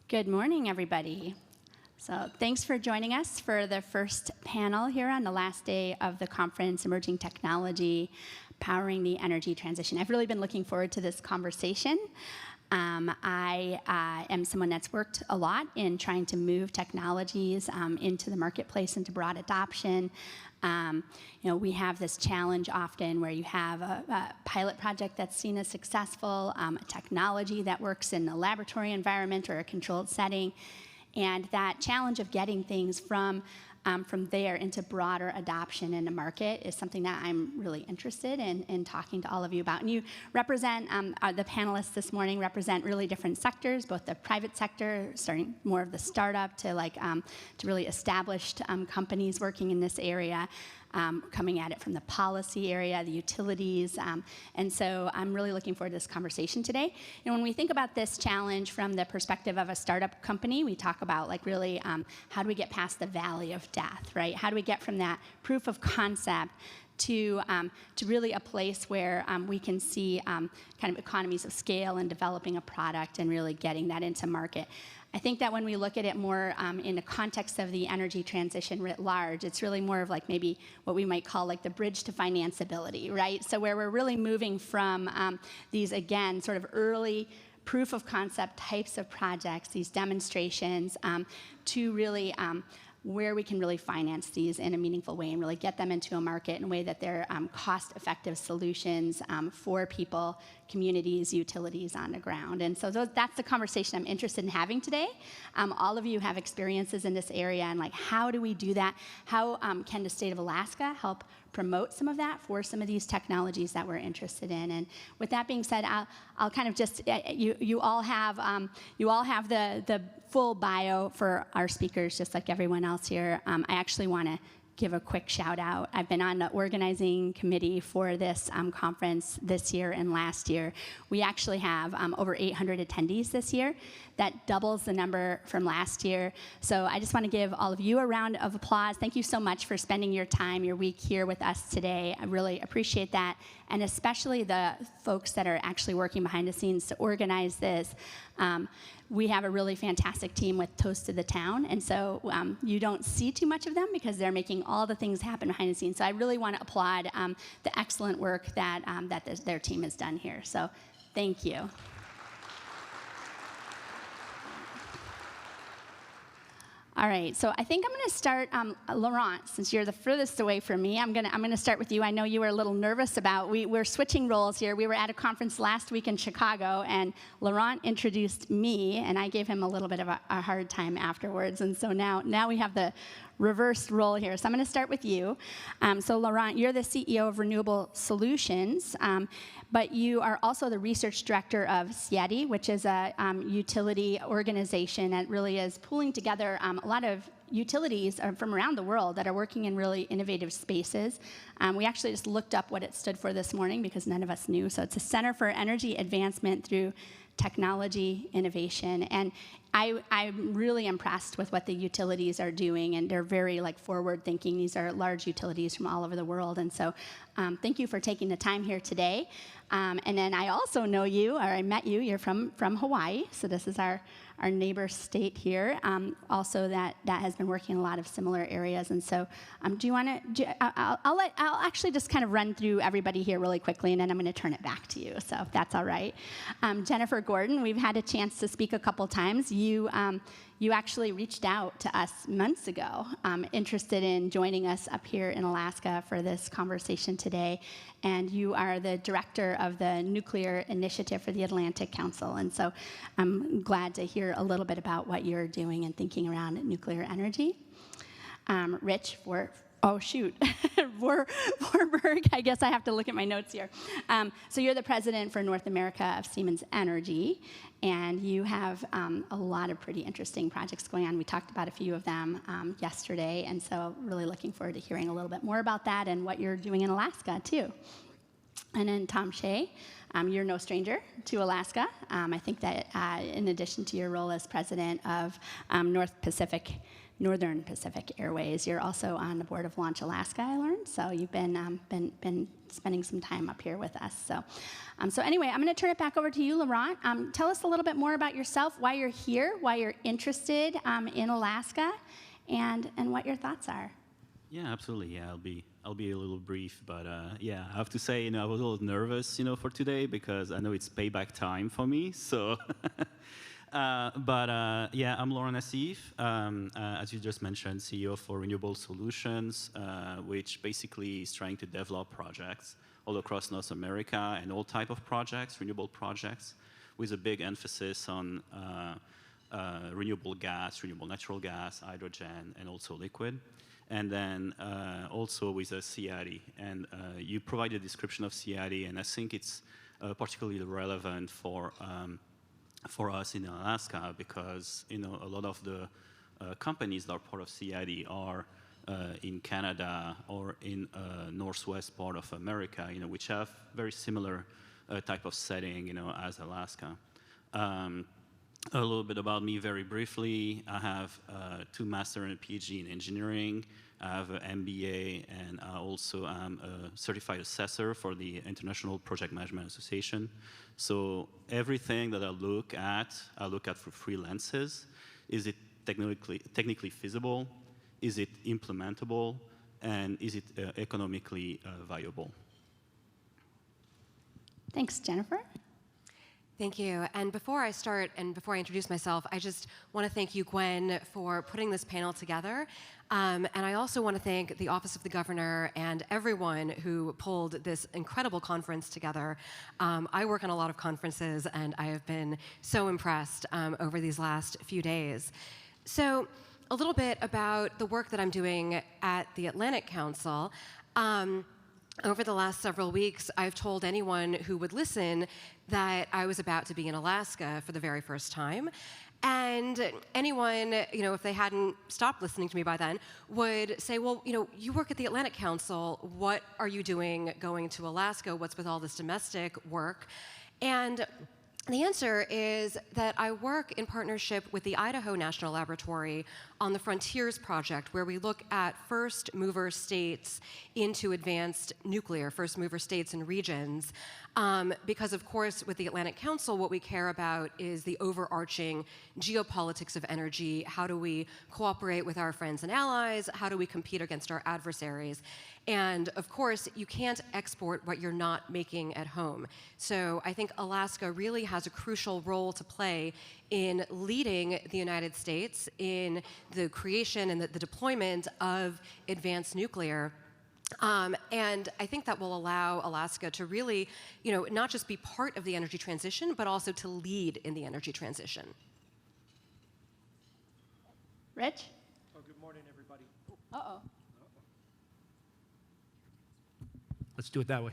Good morning, everybody. So thanks for joining us for the first panel here on the last day of the conference, Emerging Technology, Powering the Energy Transition. I've really been looking forward to this conversation. I am someone that's worked a lot in trying to move technologies into the marketplace, into broad adoption. We have this challenge often where you have a pilot project that's seen as successful, a technology that works in a laboratory environment or a controlled setting, and that challenge of getting things from there into broader adoption in the market is something that I'm really interested in talking to all of you about. And you represent, the panelists this morning represent really different sectors, both the private sector, starting more of the startup to really established companies working in this area. Coming at it from the policy area, the utilities, and so I'm really looking forward to this conversation today. And when we think about this challenge from the perspective of a startup company, we talk about really how do we get past the valley of death, right? How do we get from that proof of concept to really a place where we can see kind of economies of scale in developing a product and really getting that into market. I think that when we look at it more in the context of the energy transition writ large, it's really more of maybe what we might call the bridge to financeability, right? So where we're really moving from these, again, sort of early proof of concept types of projects, these demonstrations, to really where we can really finance these in a meaningful way and really get them into a market in a way that they're cost-effective solutions for people, communities, utilities on the ground. And so that's the conversation I'm interested in having today. All of you have experiences in this area, and how do we do that? How can the state of Alaska help promote some of that for some of these technologies that we're interested in? And with that being said, I'll kind of just, you all have the full bio for our speakers, just like everyone else here. I actually want to give a quick shout out. I've been on the organizing committee for this conference this year and last year. We actually have over 800 attendees this year. That doubles the number from last year. So I just want to give all of you a round of applause. Thank you so much for spending your time, your week here with us today. I really appreciate that. And especially the folks that are actually working behind the scenes to organize this. We have a really fantastic team with Toast to the Town, and so you don't see too much of them because they're making all the things happen behind the scenes. So I really want to applaud the excellent work that their team has done here. So thank you. All right, so I think I'm going to start, Laurent, since you're the furthest away from me, I'm going to start with you. I know you were a little nervous about, we're switching roles here. We were at a conference last week in Chicago, and Laurent introduced me, and I gave him a little bit of a hard time afterwards. And so now we have the reversed role here. So I'm going to start with you. So Laurent, you're the CEO of Renewable Solutions, but you are also the research director of SETI, which is a utility organization that really is pulling together a lot of utilities from around the world that are working in really innovative spaces. We actually just looked up what it stood for this morning because none of us knew. So it's a Center for Energy Advancement through Technology Innovation. And I'm really impressed with what the utilities are doing, and they're very forward-thinking. These are large utilities from all over the world, and so thank you for taking the time here today. And then I also know you, or I met you. You're from Hawaii, so this is our neighbor state here. Also, that has been working in a lot of similar areas. And so, do you want to? I'll actually just kind of run through everybody here really quickly, and then I'm going to turn it back to you. So if that's all right. Jennifer Gordon, we've had a chance to speak a couple times. You actually reached out to us months ago, interested in joining us up here in Alaska for this conversation today. And you are the director of the Nuclear Initiative for the Atlantic Council. And so I'm glad to hear a little bit about what you're doing and thinking around nuclear energy. Rich, Vorberg, I guess I have to look at my notes here. So you're the president for North America of Siemens Energy, and you have a lot of pretty interesting projects going on. We talked about a few of them yesterday, and so really looking forward to hearing a little bit more about that and what you're doing in Alaska, too. And then Tom Shea, You're no stranger to Alaska. I think that in addition to your role as president of Northern Pacific Airways, you're also on the board of Launch Alaska, I learned. So you've been spending some time up here with us. So anyway, I'm going to turn it back over to you, Laurent. Tell us a little bit more about yourself, why you're here, why you're interested in Alaska, and what your thoughts are. Yeah, absolutely. Yeah, I'll be a little brief, but yeah, I have to say, I was a little nervous, for today because I know it's payback time for me. So, yeah, I'm Laurent Nassif, as you just mentioned, CEO for Renewable Solutions, which basically is trying to develop projects all across North America and all type of projects, renewable projects, with a big emphasis on renewable gas, renewable natural gas, hydrogen, and also liquid. And then also with CIADI. And you provide a description of CIADI, and I think it's particularly relevant for us in Alaska because a lot of the companies that are part of CIADI are in Canada or in northwest part of America, which have very similar type of setting, as Alaska. A little bit about me very briefly. I have 2 master and a PhD in engineering. I have an MBA, and I also am a certified assessor for the International Project Management Association. So everything that I look at through 3 lenses. Is it technically feasible? Is it implementable? And is it economically viable? Thanks, Jennifer. Thank you. And before I start and before I introduce myself, I just want to thank you, Gwen, for putting this panel together. And I also want to thank the Office of the Governor and everyone who pulled this incredible conference together. I work on a lot of conferences, and I have been so impressed over these last few days. So a little bit about the work that I'm doing at the Atlantic Council. Over the last several weeks, I've told anyone who would listen that I was about to be in Alaska for the very first time. And anyone, if they hadn't stopped listening to me by then, would say, well, you work at the Atlantic Council. What are you doing going to Alaska? What's with all this domestic work? And the answer is that I work in partnership with the Idaho National Laboratory on the Frontiers Project, where we look at first mover states into advanced nuclear, first mover states and regions. Because, of course, with the Atlantic Council, what we care about is the overarching geopolitics of energy. How do we cooperate with our friends and allies? How do we compete against our adversaries? And, of course, you can't export what you're not making at home. So I think Alaska really has a crucial role to play in leading the United States in the creation and the deployment of advanced nuclear. And I think that will allow Alaska to really, not just be part of the energy transition, but also to lead in the energy transition. Rich? Oh, good morning, everybody. Uh-oh. Let's do it that way.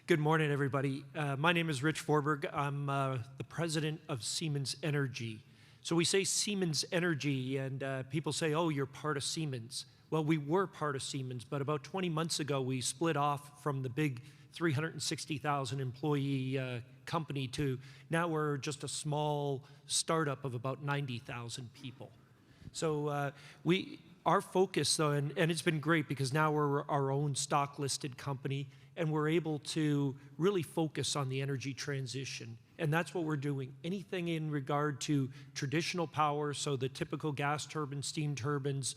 Good morning, everybody. My name is Rich Forberg. I'm the president of Siemens Energy. So we say Siemens Energy, and people say, oh, you're part of Siemens. Well, we were part of Siemens, but about 20 months ago, we split off from the big 360,000 employee company to now we're just a small startup of about 90,000 people. So our focus, though, and it's been great because now we're our own stock-listed company, and we're able to really focus on the energy transition. And that's what we're doing. Anything in regard to traditional power, so the typical gas turbines, steam turbines,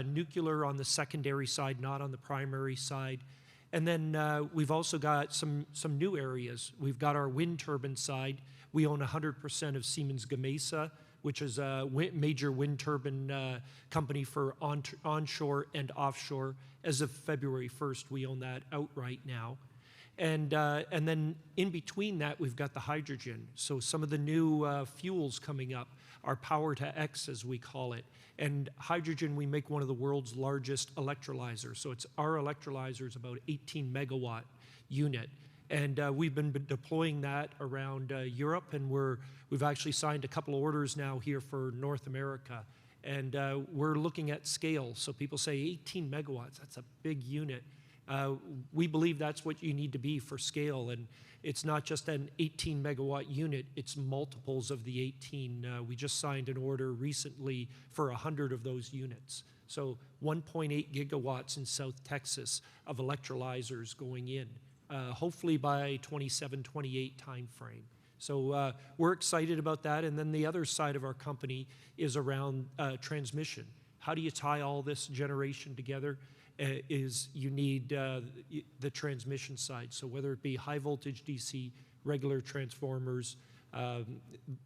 nuclear on the secondary side, not on the primary side. And then we've also got some new areas. We've got our wind turbine side. We own 100% of Siemens Gamesa, which is a major wind turbine company for onshore and offshore. As of February 1st, we own that outright now. And then in between that, we've got the hydrogen. So some of the new fuels coming up are power to X, as we call it. And hydrogen, we make one of the world's largest electrolyzers. So it's our electrolyzer is about 18 megawatt unit. And we've been deploying that around Europe, and we've actually signed a couple of orders now here for North America. And we're looking at scale. So people say 18 megawatts, that's a big unit. We believe that's what you need to be for scale, and it's not just an 18 megawatt unit, it's multiples of the 18. We just signed an order recently for 100 of those units. So 1.8 gigawatts in South Texas of electrolyzers going in, hopefully by 27, 28 timeframe. So we're excited about that. And then the other side of our company is around transmission. How do you tie all this generation together? You need the transmission side. So whether it be high voltage DC, regular transformers,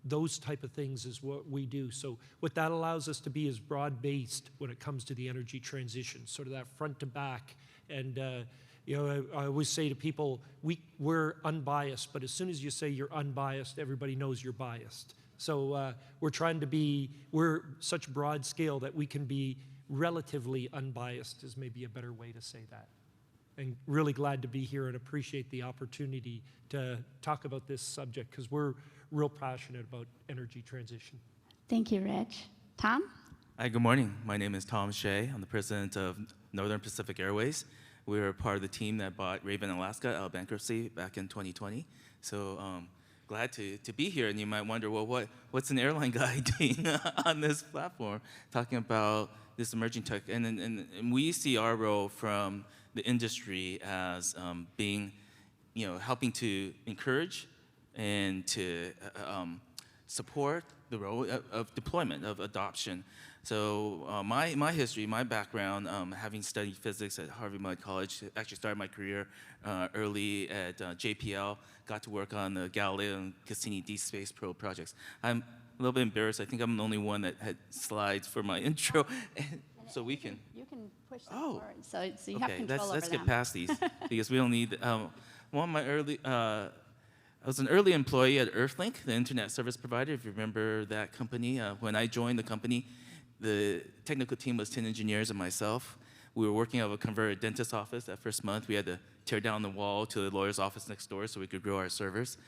those type of things is what we do. So what that allows us to be is broad-based when it comes to the energy transition, sort of that front to back. And you know, I always say to people, we're unbiased, but as soon as you say you're unbiased, everybody knows you're biased. So we're trying to be, we're such broad scale that we can be relatively unbiased is maybe a better way to say that. And really glad to be here and appreciate the opportunity to talk about this subject because we're real passionate about energy transition. Thank you, Rich. Tom? Hi, good morning. My name is Tom Shea. I'm the president of Northern Pacific Airways. We were part of the team that bought Raven Alaska out of bankruptcy back in 2020. So glad to be here. And you might wonder, well, what's an airline guy doing on this platform, talking about this emerging tech? And we see our role from the industry as being, you know, helping to encourage and to support the role of deployment, of adoption. So my history, my background, having studied physics at Harvey Mudd College, actually started my career early at JPL, got to work on the Galileo and Cassini Deep Space Probe projects. I'm a little bit embarrassed. I think I'm the only one that had slides for my intro. So we can. You can push them forward, so you have Okay, control over let's them. get past these because we don't need. One of my early. I was an early employee at Earthlink, the internet service provider. If you remember that company, when I joined the company, the technical team was 10 engineers and myself. We were working out of a converted dentist's office. That first month, we had to tear down the wall to the lawyer's office next door so we could grow our servers.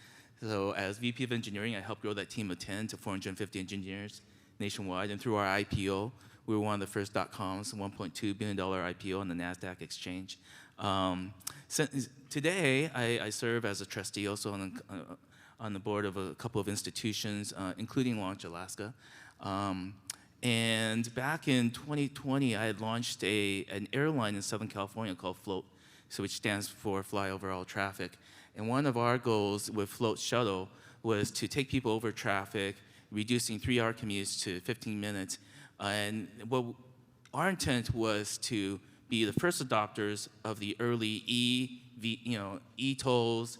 So as VP of engineering, I helped grow that team of 10 to 450 engineers nationwide. And through our IPO, we were one of the first .coms, $1.2 billion IPO on the NASDAQ exchange. Today, I serve as a trustee also on the board of a couple of institutions, including Launch Alaska. And back in 2020, I had launched an airline in Southern California called Float, so which stands for Fly Over All Traffic. And one of our goals with Float Shuttle was to take people over traffic, reducing 3-hour commutes to 15 minutes. And our intent was to be the first adopters of the early e-tolls,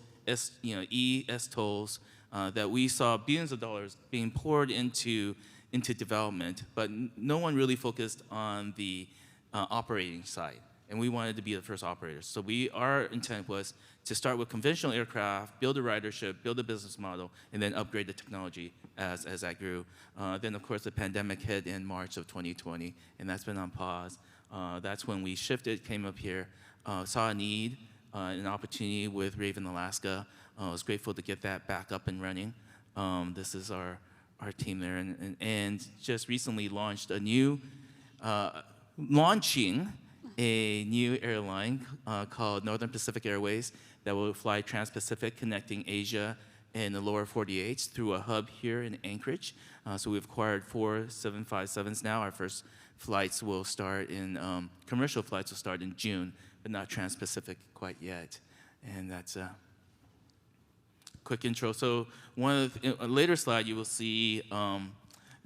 e-s-tolls, that we saw billions of dollars being poured into development, but no one really focused on the operating side. And we wanted to be the first operators. So our intent was to start with conventional aircraft, build a ridership, build a business model, and then upgrade the technology as that grew. Then, of course, the pandemic hit in March of 2020, and that's been on pause. That's when we shifted, came up here, saw a need, an opportunity with Raven Alaska. I was grateful to get that back up and running. This is our team there, and just recently launched launching a new airline called Northern Pacific Airways that will fly Trans-Pacific, connecting Asia and the lower 48 through a hub here in Anchorage. So we've acquired 4 757s now. Our first flights will start commercial flights will start in June, but not Trans-Pacific quite yet. And that's a quick intro. So a later slide, you will see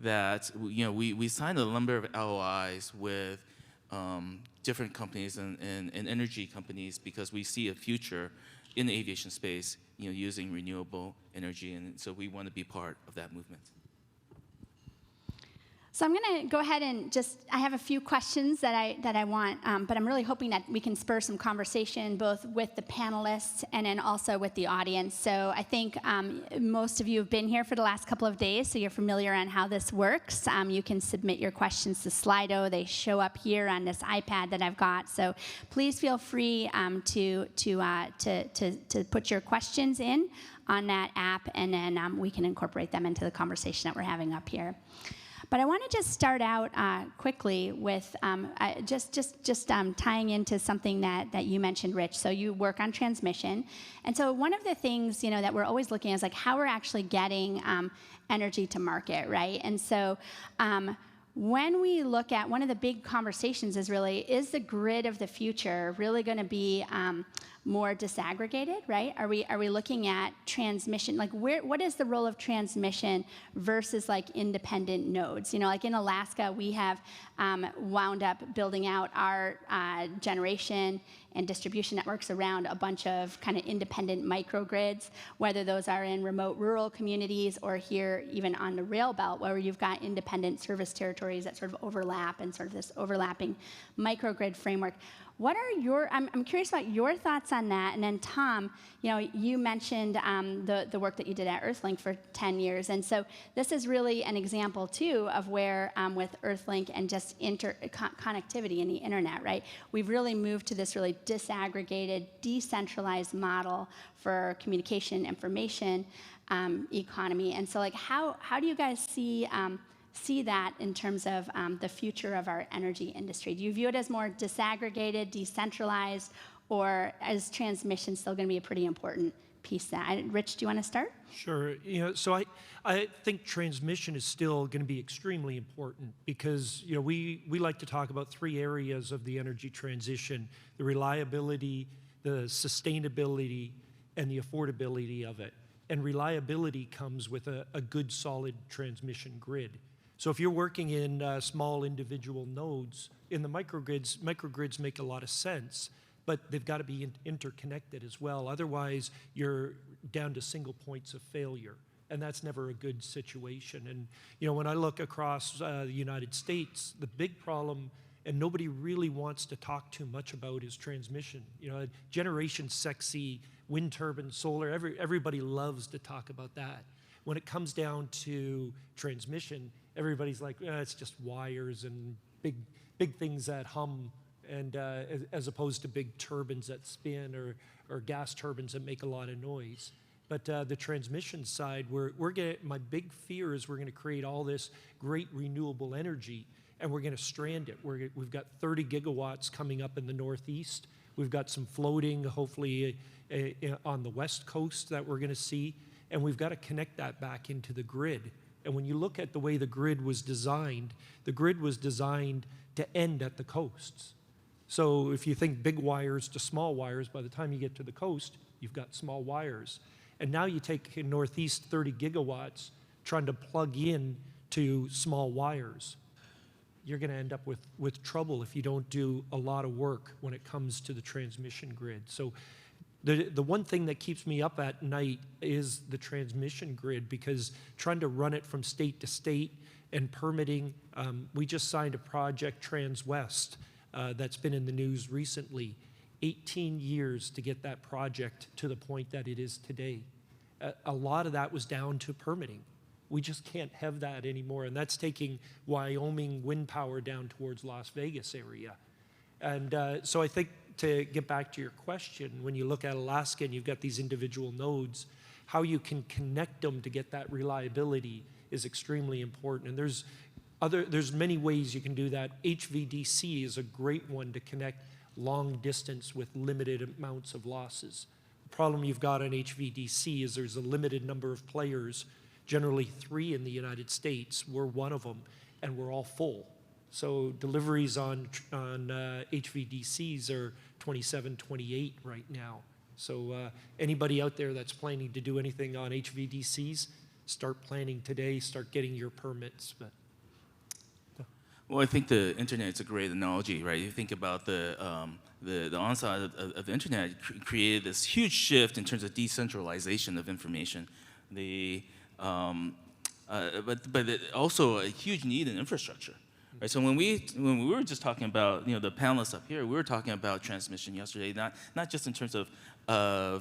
that we signed a number of LOIs with different companies and energy companies because we see a future in the aviation space, using renewable energy, and so we want to be part of that movement. So I'm going to go ahead and I have a few questions that I want, but I'm really hoping that we can spur some conversation both with the panelists and then also with the audience. So I think most of you have been here for the last couple of days, so you're familiar on how this works. You can submit your questions to Slido. They show up here on this iPad that I've got. So please feel free to put your questions in on that app, and then we can incorporate them into the conversation that we're having up here. But I want to just start out quickly with tying into something that you mentioned, Rich. So you work on transmission, and so one of the things that we're always looking at is like how we're actually getting energy to market, right? And so when we look at one of the big conversations is the grid of the future really going to be more disaggregated, right? Are we looking at transmission? Like what is the role of transmission versus like independent nodes? Like in Alaska, we have wound up building out our generation and distribution networks around a bunch of kind of independent microgrids, whether those are in remote rural communities or here even on the rail belt where you've got independent service territories that sort of overlap and sort of this overlapping microgrid framework. What are I'm curious about your thoughts on that. And then Tom, you mentioned the work that you did at Earthlink for 10 years. And so this is really an example too of where with Earthlink and just connectivity in the internet, right? We've really moved to this really disaggregated, decentralized model for communication, information economy. And so like how do you guys see that in terms of the future of our energy industry? Do you view it as more disaggregated, decentralized, or is transmission still going to be a pretty important piece of that? Rich, do you want to start? Sure. So I think transmission is still going to be extremely important because we like to talk about 3 areas of the energy transition: the reliability, the sustainability, and the affordability of it. And reliability comes with a good, solid transmission grid. So if you're working in small individual nodes, in the microgrids make a lot of sense, but they've got to be interconnected as well. Otherwise, you're down to single points of failure, and that's never a good situation. And when I look across the United States, the big problem, and nobody really wants to talk too much about, is transmission. Generation sexy, wind turbine, solar, everybody loves to talk about that. When it comes down to transmission, everybody's like, it's just wires and big things that hum, and as opposed to big turbines that spin or gas turbines that make a lot of noise. But the transmission side, my big fear is we're going to create all this great renewable energy, and we're going to strand it. We've got 30 gigawatts coming up in the Northeast. We've got some floating, hopefully, on the West Coast that we're going to see, and we've got to connect that back into the grid. And when you look at the way the grid was designed to end at the coasts. So if you think big wires to small wires, by the time you get to the coast, you've got small wires. And now you take in Northeast 30 gigawatts trying to plug in to small wires. You're going to end up with trouble if you don't do a lot of work when it comes to the transmission grid. So the one thing that keeps me up at night is the transmission grid, because trying to run it from state to state and permitting, we just signed a project, Transwest, that's been in the news recently. 18 years to get that project to the point that it is today. A lot of that was down to permitting. We just can't have that anymore, and that's taking Wyoming wind power down towards Las Vegas area. And so I think, to get back to your question, when you look at Alaska and you've got these individual nodes, how you can connect them to get that reliability is extremely important. And there's many ways you can do that. HVDC is a great one to connect long distance with limited amounts of losses. The problem you've got on HVDC is there's a limited number of players, generally 3 in the United States. We're one of them, and we're all full. So deliveries on HVDCs are 27, 28 right now. So anybody out there that's planning to do anything on HVDCs, start planning today, start getting your permits. Well, I think the internet is a great analogy, right? You think about the onset of the internet created this huge shift in terms of decentralization of information. But also a huge need in infrastructure. Right, so when we were just talking about the panelists up here, we were talking about transmission yesterday, not just in terms of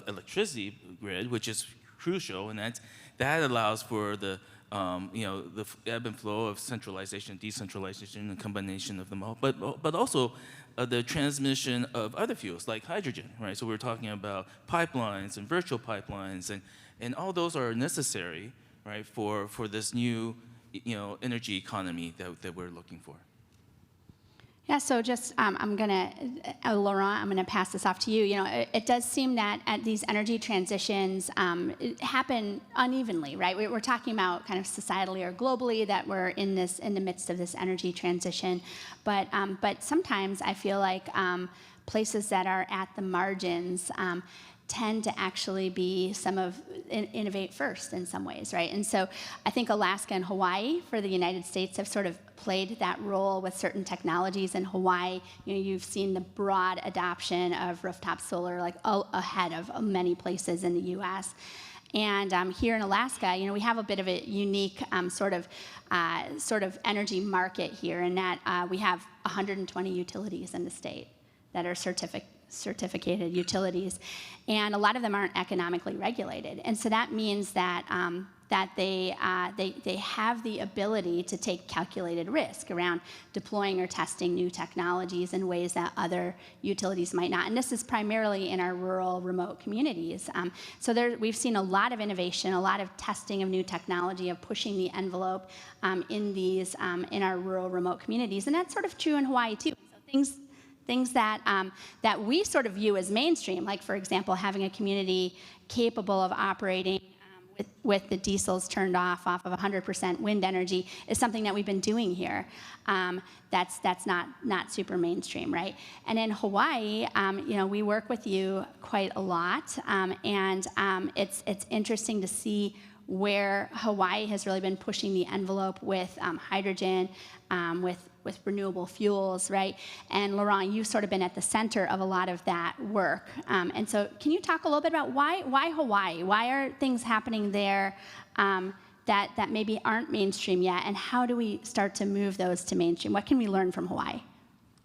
electricity grid, which is crucial, and that allows for the the ebb and flow of centralization, decentralization, and combination of them all, but also the transmission of other fuels like hydrogen, right? So we're talking about pipelines and virtual pipelines, and all those are necessary, right, for this new energy economy that we're looking for. Yeah, so just, I'm gonna, Laurent, I'm gonna pass this off to you. You know, it does seem that at these energy transitions happen unevenly, right? We're talking about kind of societally or globally that we're in the midst of this energy transition, but sometimes I feel like places that are at the margins tend to actually be innovate first in some ways, right? And so I think Alaska and Hawaii for the United States have sort of played that role with certain technologies. In Hawaii, you know, you've seen the broad adoption of rooftop solar like ahead of many places in the U.S. And here in Alaska, you know, we have a bit of a unique sort of energy market here in that we have 120 utilities in the state that are certificated utilities, and a lot of them aren't economically regulated, and so that means that they have the ability to take calculated risk around deploying or testing new technologies in ways that other utilities might not. And this is primarily in our rural, remote communities. So we've seen a lot of innovation, a lot of testing of new technology, of pushing the envelope in our rural, remote communities, and that's sort of true in Hawaii too. So things that we sort of view as mainstream, like, for example, having a community capable of operating with the diesels turned off of 100% wind energy, is something that we've been doing here. That's not super mainstream, right? And in Hawaii, you know, we work with you quite a lot, and it's interesting to see where Hawaii has really been pushing the envelope with hydrogen, with renewable fuels, right? And Laurent, you've sort of been at the center of a lot of that work. And so can you talk a little bit about why Hawaii? Why are things happening there that maybe aren't mainstream yet? And how do we start to move those to mainstream? What can we learn from Hawaii?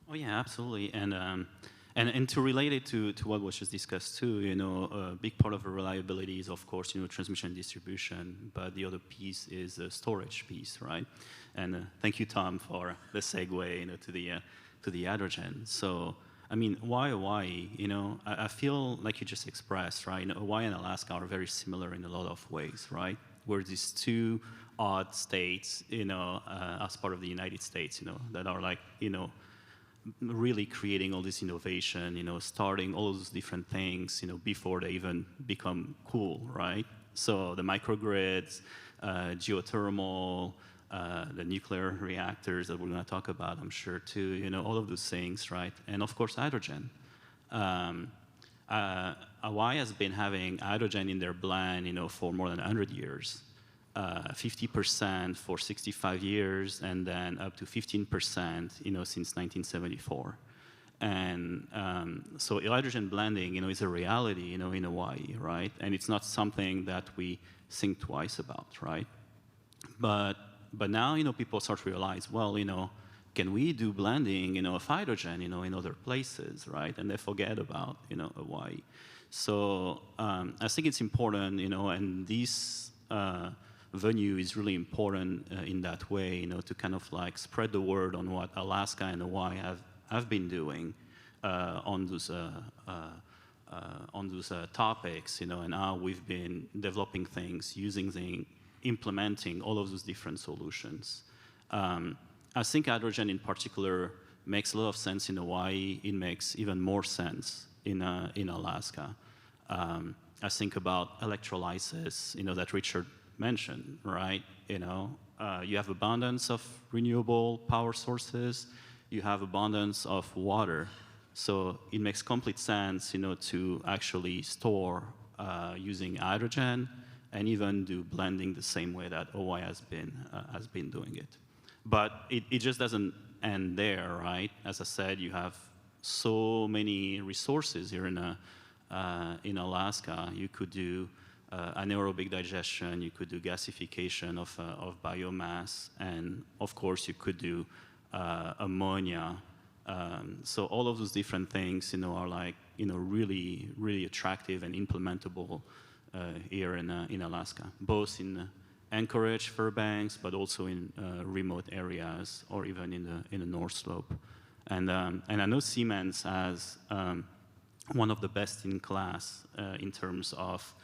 Oh yeah, absolutely. And to relate it to what was just discussed too, you know, a big part of the reliability is, of course, you know, transmission and distribution, but the other piece is the storage piece, right? And thank you, Tom, for the segue, you know, to the hydrogen. So, I mean, why Hawaii? You know, I feel like you just expressed, right? You know, Hawaii and Alaska are very similar in a lot of ways, right? We're these two odd states, you know, as part of the United States, you know, that are like, you know, really creating all this innovation, you know, starting all those different things, you know, before they even become cool, right? So the microgrids, geothermal, the nuclear reactors that we're going to talk about, I'm sure, too, you know, all of those things, right? And of course, hydrogen. Hawaii has been having hydrogen in their blend, you know, for more than 100 years. 50% for 65 years, and then up to 15%, you know, since 1974. And so hydrogen blending, you know, is a reality, you know, in Hawaii, right? And it's not something that we think twice about, right? But now, you know, people start to realize, well, you know, can we do blending, you know, of hydrogen, you know, in other places, right? And they forget about, you know, Hawaii. So I think it's important, you know, and this venue is really important in that way, you know, to kind of like spread the word on what Alaska and Hawaii have been doing on those topics, you know, and how we've been developing things, implementing all of those different solutions. I think hydrogen in particular makes a lot of sense in Hawaii. It makes even more sense in Alaska. I think about electrolysis, you know, that Richard mentioned, right? You know, you have abundance of renewable power sources, you have abundance of water, so it makes complete sense, you know, to actually store using hydrogen and even do blending the same way that Hawaii has been doing it. But it just doesn't end there, right? As I said, you have so many resources here in Alaska. You could do anaerobic digestion, you could do gasification of biomass, and of course you could do ammonia. So all of those different things, you know, are like, you know, really, really attractive and implementable here in Alaska, both in Anchorage, Fairbanks, but also in remote areas or even in the North Slope. And I know Siemens has one of the best in class in terms of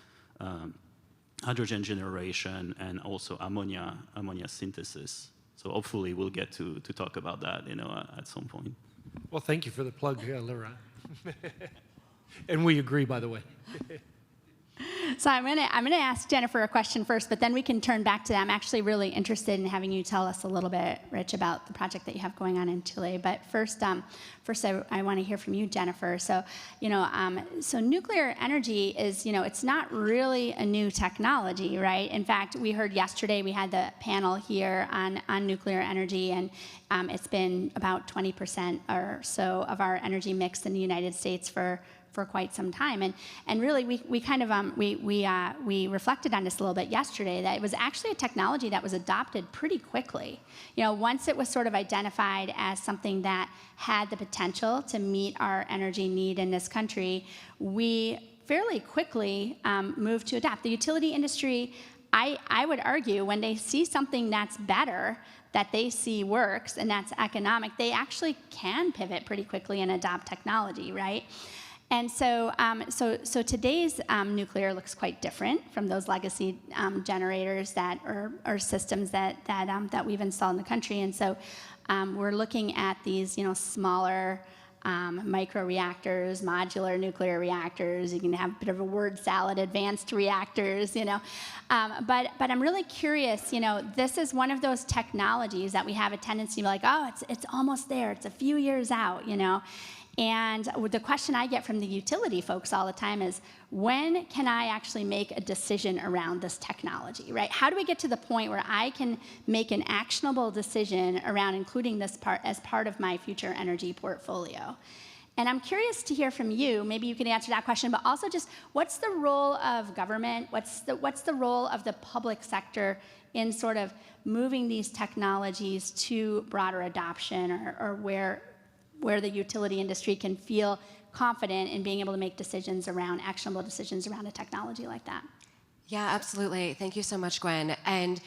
hydrogen generation, and also ammonia synthesis. So hopefully we'll get to talk about that, at some point. Well, thank you for the plug, Laurent. And we agree, by the way. So I'm gonna ask Jennifer a question first, but then we can turn back to that. I'm actually really interested in having you tell us a little bit, Rich, about the project that you have going on in Chile. But first I want to hear from you, Jennifer. So, so nuclear energy is, it's not really a new technology, right? In fact, we heard yesterday, we had the panel here on nuclear energy, and it's been about 20% or so of our energy mix in the United States for quite some time, and really we kind of we reflected on this a little bit yesterday, that it was actually a technology that was adopted pretty quickly. Once it was sort of identified as something that had the potential to meet our energy need in this country, we fairly quickly moved to adopt. The utility industry, I would argue, when they see something that's better, that they see works and that's economic, they actually can pivot pretty quickly and adopt technology, right? And so, so today's nuclear looks quite different from those legacy generators or systems that we've installed in the country. And so, we're looking at these, smaller micro reactors, modular nuclear reactors. You can have a bit of a word salad, advanced reactors, But I'm really curious. This is one of those technologies that we have a tendency to be like, oh, it's almost there. It's a few years out, And the question I get from the utility folks all the time is, when can I actually make a decision around this technology, right? How do we get to the point where I can make an actionable decision around including this part as part of my future energy portfolio? And I'm curious to hear from you. Maybe you can answer that question, but also just what's the role of government? What's the role of the public sector in sort of moving these technologies to broader adoption, or where the utility industry can feel confident in being able to make actionable decisions around a technology like that? Yeah, absolutely. Thank you so much, Gwen. And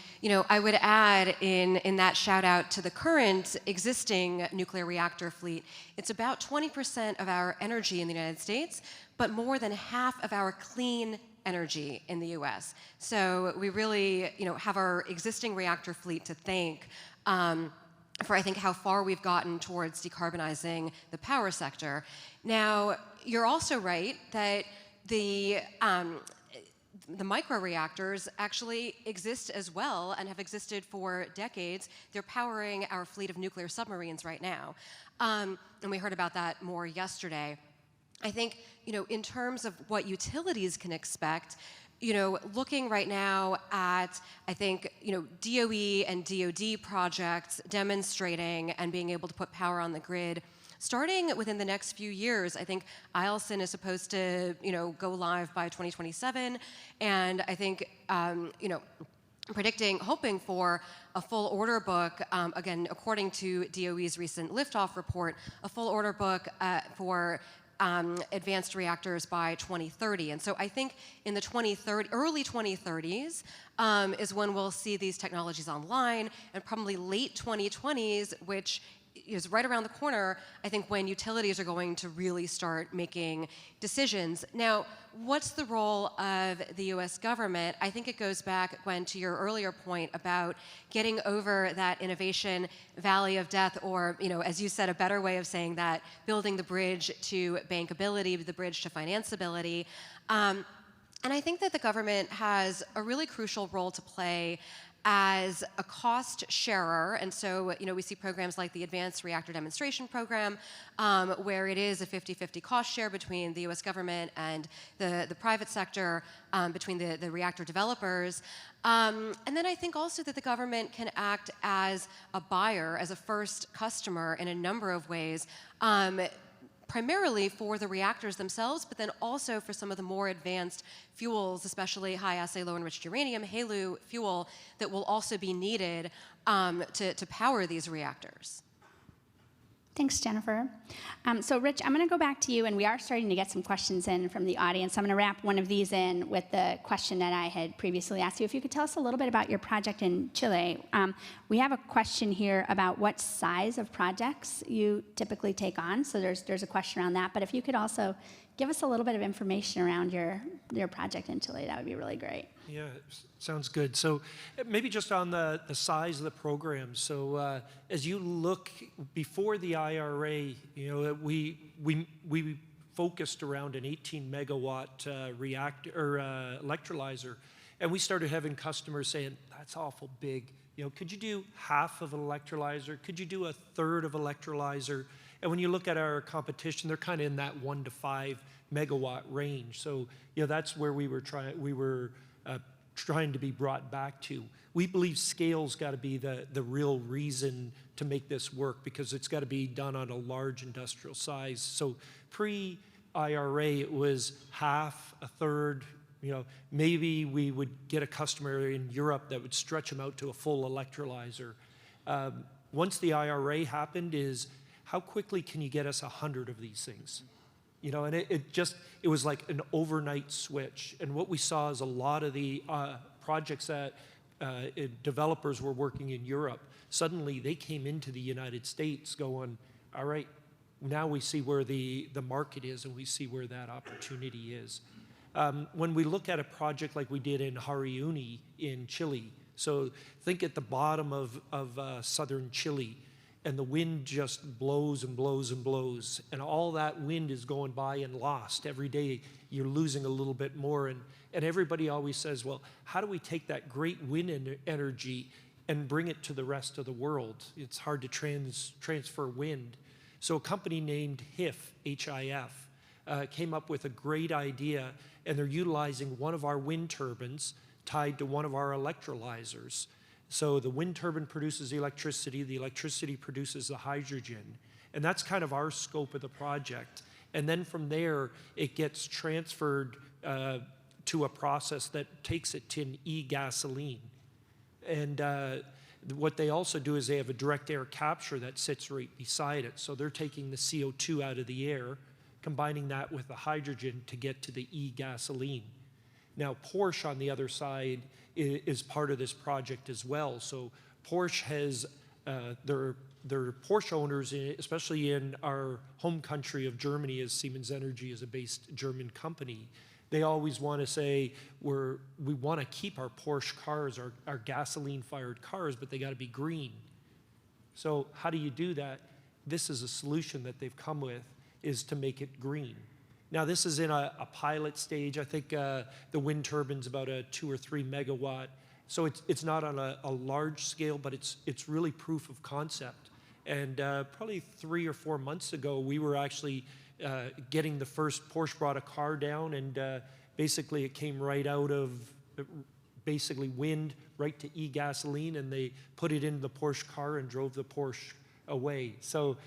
I would add in that shout out to the current existing nuclear reactor fleet, it's about 20% of our energy in the United States, but more than half of our clean energy in the US. So we really have our existing reactor fleet to thank for, I think, how far we've gotten towards decarbonizing the power sector. Now, you're also right that the microreactors actually exist as well and have existed for decades. They're powering our fleet of nuclear submarines right now. And we heard about that more yesterday. I think, in terms of what utilities can expect, looking right now at, I think, DOE and DOD projects demonstrating and being able to put power on the grid, starting within the next few years. I think Eielson is supposed to, go live by 2027, and I think, hoping for a full order book, again, according to DOE's recent liftoff report, a full order book for advanced reactors by 2030. And so I think in the early 2030s is when we'll see these technologies online, and probably late 2020s, which is right around the corner, I think, when utilities are going to really start making decisions. Now, what's the role of the US government? I think it goes back, Gwen, to your earlier point about getting over that innovation valley of death, or, as you said, a better way of saying that, building the bridge to bankability, the bridge to financeability. And I think that the government has a really crucial role to play as a cost sharer. And so, we see programs like the Advanced Reactor Demonstration Program, where it is a 50-50 cost share between the US government and the private sector, between the reactor developers. And then I think also that the government can act as a buyer, as a first customer in a number of ways, primarily for the reactors themselves, but then also for some of the more advanced fuels, especially high-assay low-enriched uranium, HALEU fuel, that will also be needed to power these reactors. Thanks, Jennifer. So, Rich, I'm going to go back to you, and we are starting to get some questions in from the audience. I'm going to wrap one of these in with the question that I had previously asked you. If you could tell us a little bit about your project in Chile. We have a question here about what size of projects you typically take on. So there's a question around that. But if you could also give us a little bit of information around your project in Chile. That would be really great. Yeah, sounds good. So maybe just on the size of the program. So as you look before the IRA, we focused around an 18 megawatt reactor or electrolyzer, and we started having customers saying, "That's awful big. Could you do half of an electrolyzer? Could you do a third of electrolyzer?" And when you look at our competition, they're kind of in that 1 to 5 megawatt range. So that's where we were trying to be brought back to. We believe scale's got to be the real reason to make this work, because it's got to be done on a large industrial size. So pre-IRA, it was half, a third. Maybe we would get a customer in Europe that would stretch them out to a full electrolyzer. Once the IRA happened, is how quickly can you get us 100 of these things? And it was like an overnight switch. And what we saw is a lot of the projects that developers were working in Europe, suddenly they came into the United States going, all right, now we see where the market is and we see where that opportunity is. When we look at a project like we did in Hariuni in Chile, so think at the bottom of southern Chile, and the wind just blows and blows and blows, and all that wind is going by and lost. Every day you're losing a little bit more, and everybody always says, well, how do we take that great wind energy and bring it to the rest of the world? It's hard to transfer wind. So a company named HIF, H-I-F, came up with a great idea, and they're utilizing one of our wind turbines tied to one of our electrolyzers. So the wind turbine produces the electricity produces the hydrogen, and that's kind of our scope of the project. And then from there, it gets transferred to a process that takes it to an e-gasoline. And what they also do is they have a direct air capture that sits right beside it. So they're taking the CO2 out of the air, combining that with the hydrogen to get to the e-gasoline. Now, Porsche on the other side is part of this project as well. So Porsche has, their Porsche owners, especially in our home country of Germany, as Siemens Energy is a based German company, they always want to say, we want to keep our Porsche cars, our gasoline-fired cars, but they got to be green. So how do you do that? This is a solution that they've come with, is to make it green. Now, this is in a pilot stage. I think the wind turbine's about a 2 or 3 megawatt. So it's not on a large scale, but it's really proof of concept. And probably 3 or 4 months ago, we were actually getting the first Porsche brought a car down, and basically it came right out of basically wind right to e-gasoline, and they put it in the Porsche car and drove the Porsche away. So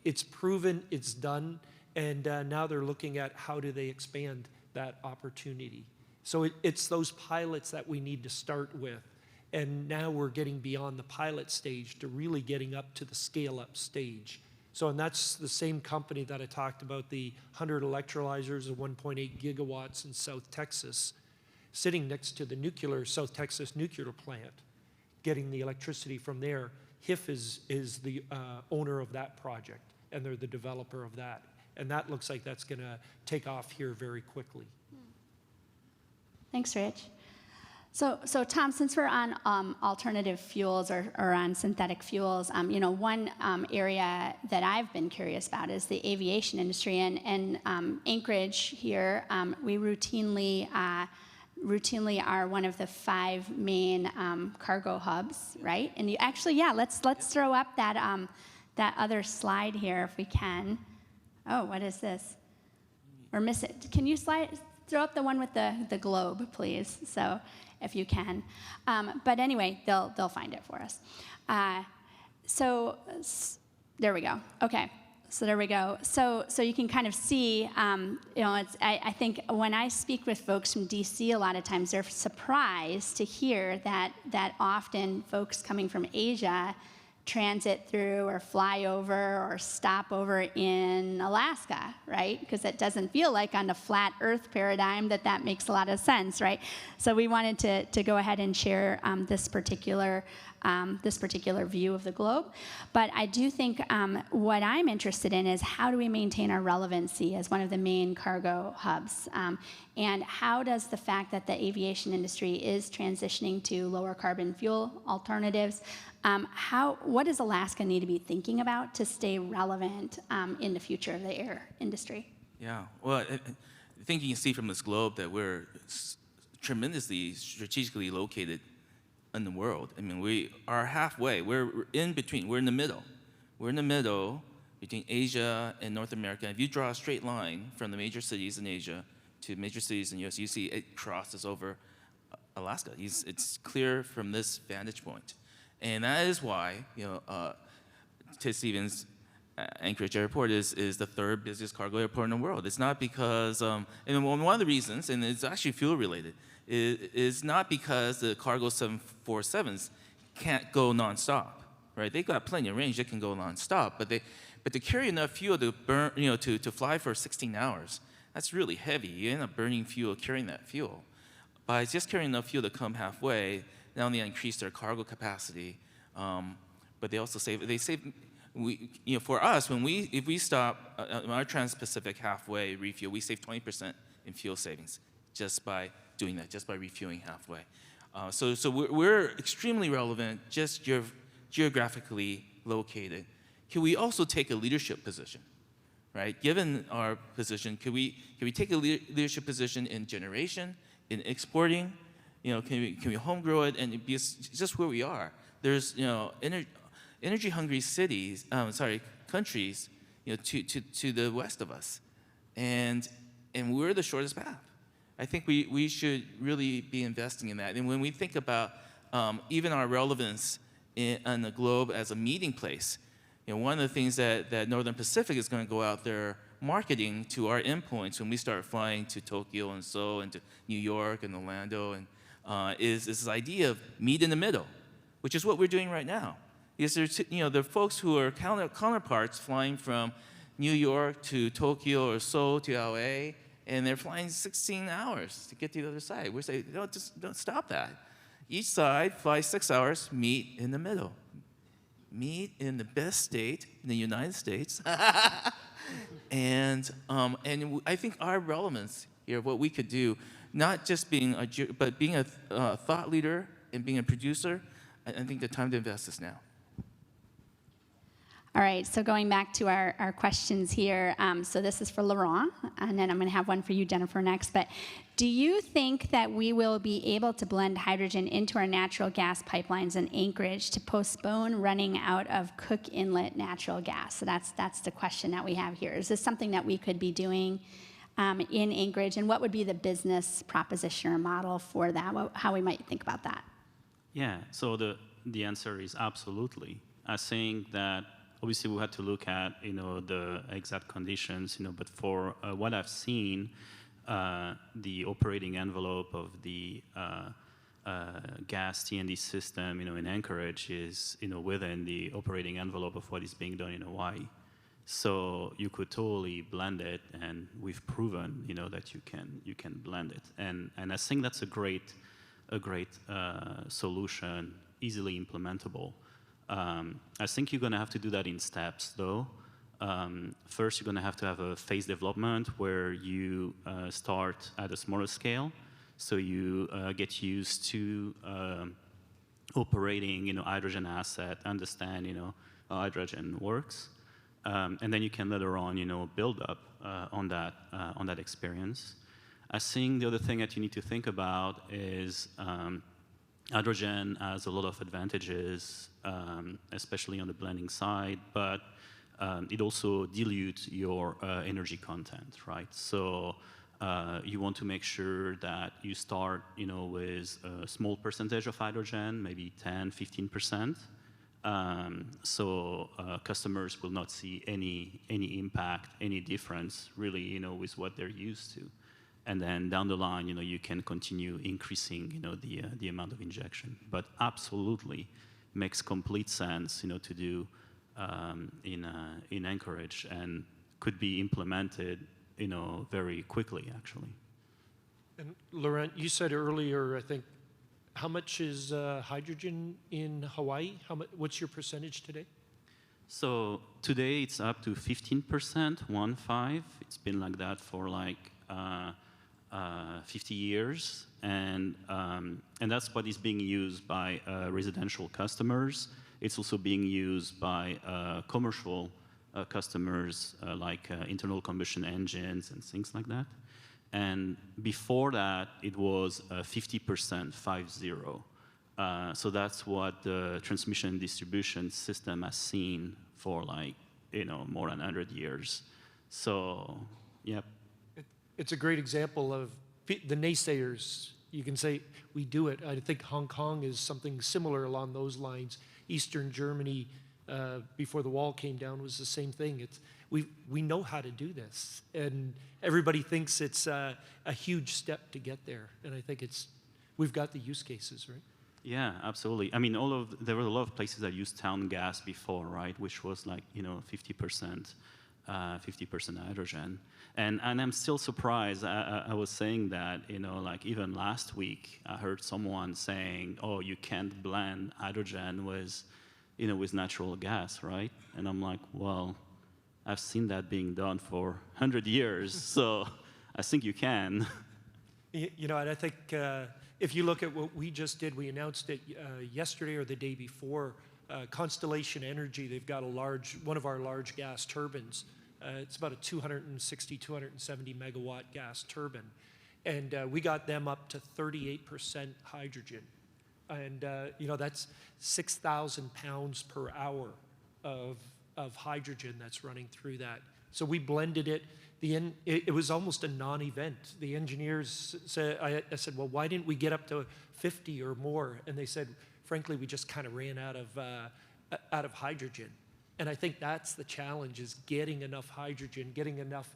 it's proven, it's done. And now they're looking at how do they expand that opportunity. So it's those pilots that we need to start with. And now we're getting beyond the pilot stage to really getting up to the scale-up stage. So, and that's the same company that I talked about, the 100 electrolyzers of 1.8 gigawatts in South Texas, sitting next to the South Texas nuclear plant, getting the electricity from there. HIF is the owner of that project, and they're the developer of that. And that looks like that's going to take off here very quickly. Thanks, Rich. So Tom, since we're on alternative fuels or on synthetic fuels, one area that I've been curious about is the aviation industry. And Anchorage here, we routinely are one of the 5 main cargo hubs, right? And you actually, let's throw up that other slide here if we can. Oh, what is this? Or miss it. Can you throw up the one with the globe, please? So, if you can. But anyway, they'll find it for us. So there we go. Okay. So there we go. So you can kind of see, I think when I speak with folks from DC, a lot of times they're surprised to hear that often folks coming from Asia transit through or fly over or stop over in Alaska, right? Because it doesn't feel like on the flat Earth paradigm that makes a lot of sense, right? So we wanted to go ahead and share this particular this particular view of the globe. But I do think what I'm interested in is how do we maintain our relevancy as one of the main cargo hubs? And how does the fact that the aviation industry is transitioning to lower carbon fuel alternatives, what does Alaska need to be thinking about to stay relevant in the future of the air industry? Yeah, well, I think you can see from this globe that we're tremendously strategically located in the world. I mean, we are halfway. We're in between. We're in the middle. We're in the middle between Asia and North America. If you draw a straight line from the major cities in Asia to major cities in the US, you see it crosses over Alaska. It's clear from this vantage point. And that is why, Ted Stevens Anchorage Airport is the third busiest cargo airport in the world. It's not because, and one of the reasons, and it's actually fuel related, is not because the cargo 747s can't go nonstop, right? They've got plenty of range; they can go nonstop. But to carry enough fuel to burn, to fly for 16 hours, that's really heavy. You end up burning fuel carrying that fuel. By just carrying enough fuel to come halfway, not only increase their cargo capacity, but they also save. For us, if we stop our Trans-Pacific halfway refuel, we save 20% in fuel savings just by doing that, just by refueling halfway. So we're extremely relevant, just geographically located. Can we also take a leadership position, right? Given our position, can we take a leadership position in generation, in exporting? Can we home grow it and be just where we are? There's energy-hungry countries, to the west of us, and we're the shortest path. I think we should really be investing in that. And when we think about even our relevance on the globe as a meeting place, one of the things that Northern Pacific is going to go out there marketing to our endpoints when we start flying to Tokyo and Seoul and to New York and Orlando and is this idea of meet in the middle, which is what we're doing right now. Because there are folks who are counterparts flying from New York to Tokyo or Seoul to LA, and they're flying 16 hours to get to the other side. We're saying, no, just don't stop that. Each side fly 6 hours, meet in the middle. Meet in the best state in the United States. And I think our relevance here, what we could do, not just being but being a thought leader and being a producer, I think the time to invest is now. All right, so going back to our questions here, so this is for Laurent, and then I'm going to have one for you, Jennifer, next. But do you think that we will be able to blend hydrogen into our natural gas pipelines in Anchorage to postpone running out of Cook Inlet natural gas? So that's the question that we have here. Is this something that we could be doing in Anchorage, and what would be the business proposition or model for that? How we might think about that? Yeah, so the answer is absolutely. I think that obviously we had to look at the exact conditions, but for what I've seen, the operating envelope of the gas T&D system, in Anchorage is within the operating envelope of what is being done in Hawaii. So you could totally blend it, and we've proven that you can blend it, and I think that's a great solution, easily implementable. I think you're going to have to do that in steps, though. First, you're going to have a phase development where you start at a smaller scale, so you get used to operating, hydrogen asset, understand, how hydrogen works, and then you can later on, build up on that experience. I think the other thing that you need to think about is hydrogen has a lot of advantages, especially on the blending side, but it also dilutes your energy content, right? So you want to make sure that you start, with a small percentage of hydrogen, maybe 10, 15%. So customers will not see any impact, any difference, really, with what they're used to. And then down the line, you can continue increasing, the amount of injection. But absolutely makes complete sense, to do in Anchorage, and could be implemented, very quickly, actually. And Laurent, you said earlier, I think, How much is hydrogen in Hawaii? What's your percentage today? So today it's up to 15%, 1.5. It's been like that for like 50 years, and that's what is being used by residential customers. It's also being used by commercial customers like internal combustion engines and things like that. And before that, it was 50%, 50. So that's what the transmission and distribution system has seen for like, more than 100 years. So, yep. It's a great example of the naysayers. You can say, we do it. I think Hong Kong is something similar along those lines. Eastern Germany, before the wall came down, was the same thing. We know how to do this. And everybody thinks it's a huge step to get there. And I think we've got the use cases, right? Yeah, absolutely. I mean, there were a lot of places that used town gas before, right? Which was like, 50% hydrogen. And I'm still surprised. I was saying that, like even last week, I heard someone saying, oh, you can't blend hydrogen with, with natural gas, right? And I'm like, well, I've seen that being done for 100 years, so I think you can. And I think if you look at what we just did, we announced it yesterday or the day before. Constellation Energy, they've got one of our large gas turbines. It's about a 260, 270 megawatt gas turbine. And we got them up to 38% hydrogen. And, that's 6,000 pounds per hour of hydrogen that's running through that. So we blended it. It was almost a non-event. The engineers said, I said, well, why didn't we get up to 50 or more? And they said, frankly, we just kind of ran out of hydrogen. And I think that's the challenge, is getting enough hydrogen, getting enough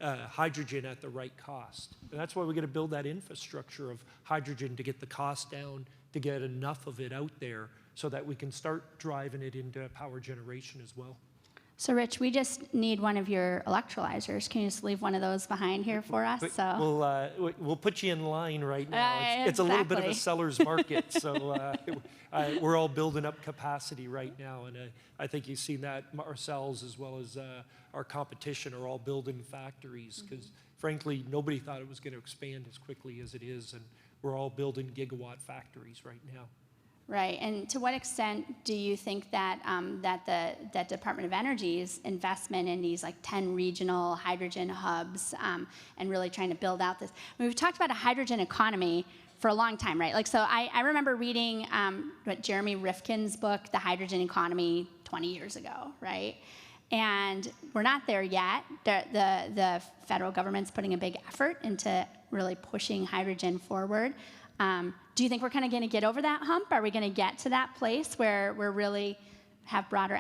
hydrogen at the right cost. And that's why we're going to build that infrastructure of hydrogen to get the cost down, to get enough of it out there so that we can start driving it into power generation as well. So, Rich, we just need one of your electrolyzers. Can you just leave one of those behind here for us? We'll put you in line right now. It's a little bit of a seller's market, so we're all building up capacity right now, and I think you've seen that ourselves as well as our competition are all building factories because, frankly, nobody thought it was going to expand as quickly as it is, and we're all building gigawatt factories right now. Right, and to what extent do you think that that Department of Energy's investment in these like 10 regional hydrogen hubs and really trying to build out this? I mean, we've talked about a hydrogen economy for a long time, right? Like, so I remember reading Jeremy Rifkin's book, The Hydrogen Economy, 20 years ago, right? And we're not there yet. The federal government's putting a big effort into really pushing hydrogen forward. Do you think we're kind of going to get over that hump? Are we going to get to that place where we're really have broader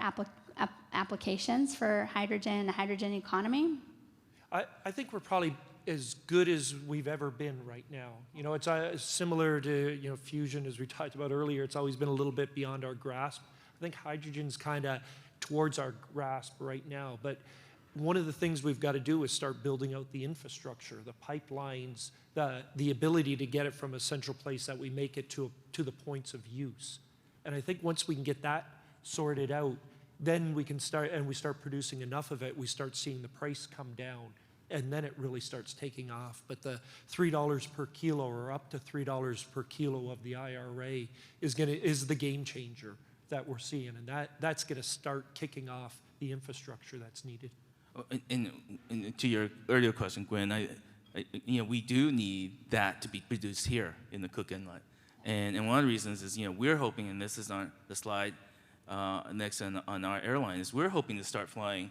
applications for hydrogen, the hydrogen economy? I think we're probably as good as we've ever been right now. It's similar to fusion, as we talked about earlier. It's always been a little bit beyond our grasp. I think hydrogen's kind of towards our grasp right now. But one of the things we've got to do is start building out the infrastructure, the pipelines, the ability to get it from a central place that we make it to the points of use. And I think once we can get that sorted out, then we can start producing enough of it, we start seeing the price come down, and then it really starts taking off. But the $3 per kilo or up to $3 per kilo of the IRA is the game changer that we're seeing, and that's going to start kicking off the infrastructure that's needed. And to your earlier question, Gwen, we do need that to be produced here in the Cook Inlet. And one of the reasons is, we're hoping, and this is on the slide next on our airline, is we're hoping to start flying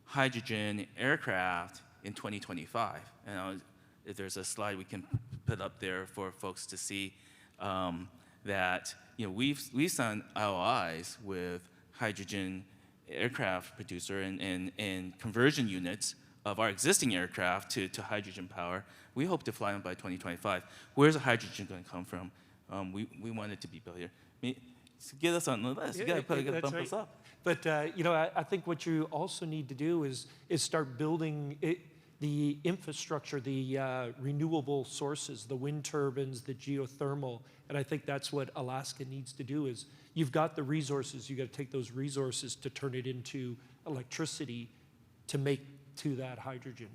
hydrogen aircraft in 2025. And if there's a slide we can put up there for folks to see that, we've signed LOIs with hydrogen aircraft producer and conversion units of our existing aircraft to hydrogen power. We hope to fly them by 2025. Where's the hydrogen going to come from? We want it to be built here. Get us on the list. You got to bump us up. But I think what you also need to do is start building it. the infrastructure, the renewable sources, the wind turbines, the geothermal, and I think that's what Alaska needs to do is you've got the resources, you got to take those resources to turn it into electricity to make to that hydrogen.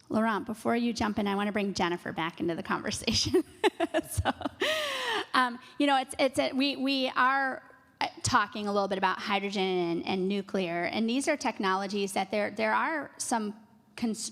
Laurent, before you jump in, I want to bring Jennifer back into the conversation. So, we are talking a little bit about hydrogen and nuclear, and these are technologies that there are some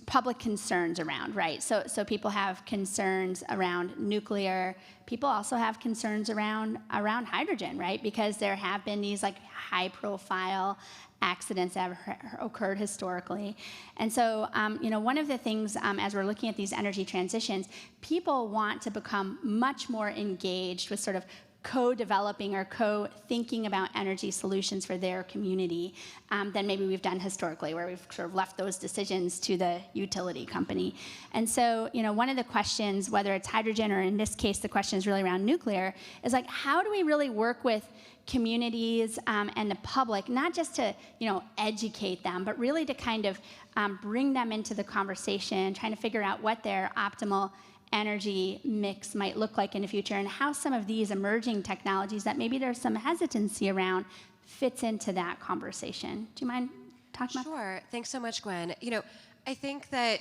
public concerns around, right? So people have concerns around nuclear. People also have concerns around hydrogen, right? Because there have been these like high-profile accidents that have occurred historically. And so, one of the things as we're looking at these energy transitions, people want to become much more engaged with sort of co-developing or co-thinking about energy solutions for their community than maybe we've done historically, where we've sort of left those decisions to the utility company. And so, one of the questions, whether it's hydrogen or in this case, the question is really around nuclear, is like, how do we really work with communities and the public, not just to, educate them, but really to kind of bring them into the conversation, trying to figure out what their optimal energy mix might look like in the future and how some of these emerging technologies that maybe there's some hesitancy around fits into that conversation. Do you mind talking about that? Sure. Thanks so much, Gwen. I think that,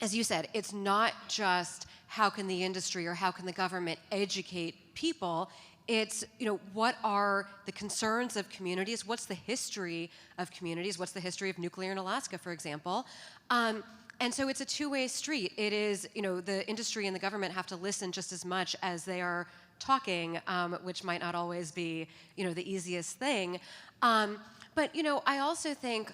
as you said, it's not just how can the industry or how can the government educate people. It's, what are the concerns of communities? What's the history of communities? What's the history of nuclear in Alaska, for example? And so it's a two-way street. It is, the industry and the government have to listen just as much as they are talking, which might not always be, the easiest thing. But, I also think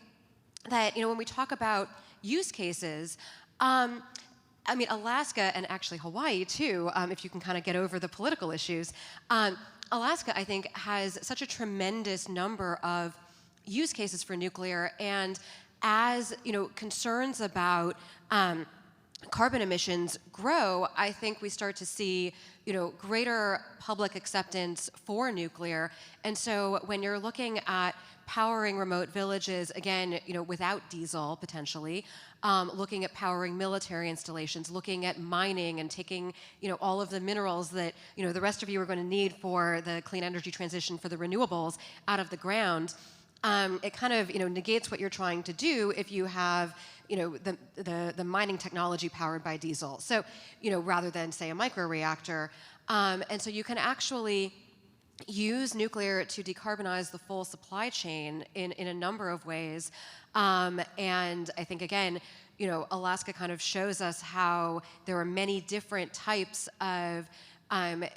that, when we talk about use cases, Alaska and actually Hawaii too, if you can kind of get over the political issues, Alaska, I think, has such a tremendous number of use cases for nuclear, and as concerns about carbon emissions grow, I think we start to see greater public acceptance for nuclear. And so when you're looking at powering remote villages, again, without diesel potentially, looking at powering military installations, looking at mining and taking, all of the minerals that, the rest of you are going to need for the clean energy transition for the renewables out of the ground, it kind of, negates what you're trying to do if you have, the mining technology powered by diesel. So, rather than say a microreactor, and so you can actually use nuclear to decarbonize the full supply chain in a number of ways. And I think, again, Alaska kind of shows us how there are many different types of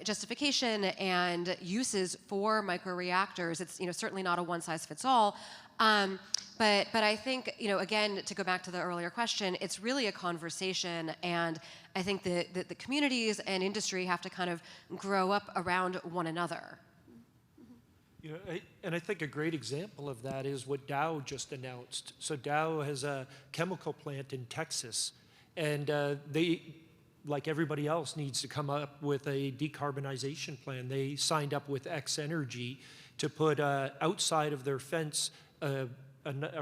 justification and uses for microreactors. It's certainly not a one-size-fits-all. But I think, again, to go back to the earlier question, it's really a conversation, and I think that the communities and industry have to kind of grow up around one another. And I think a great example of that is what Dow just announced. So Dow has a chemical plant in Texas, and they, like everybody else, needs to come up with a decarbonization plan. They signed up with X Energy to put outside of their fence a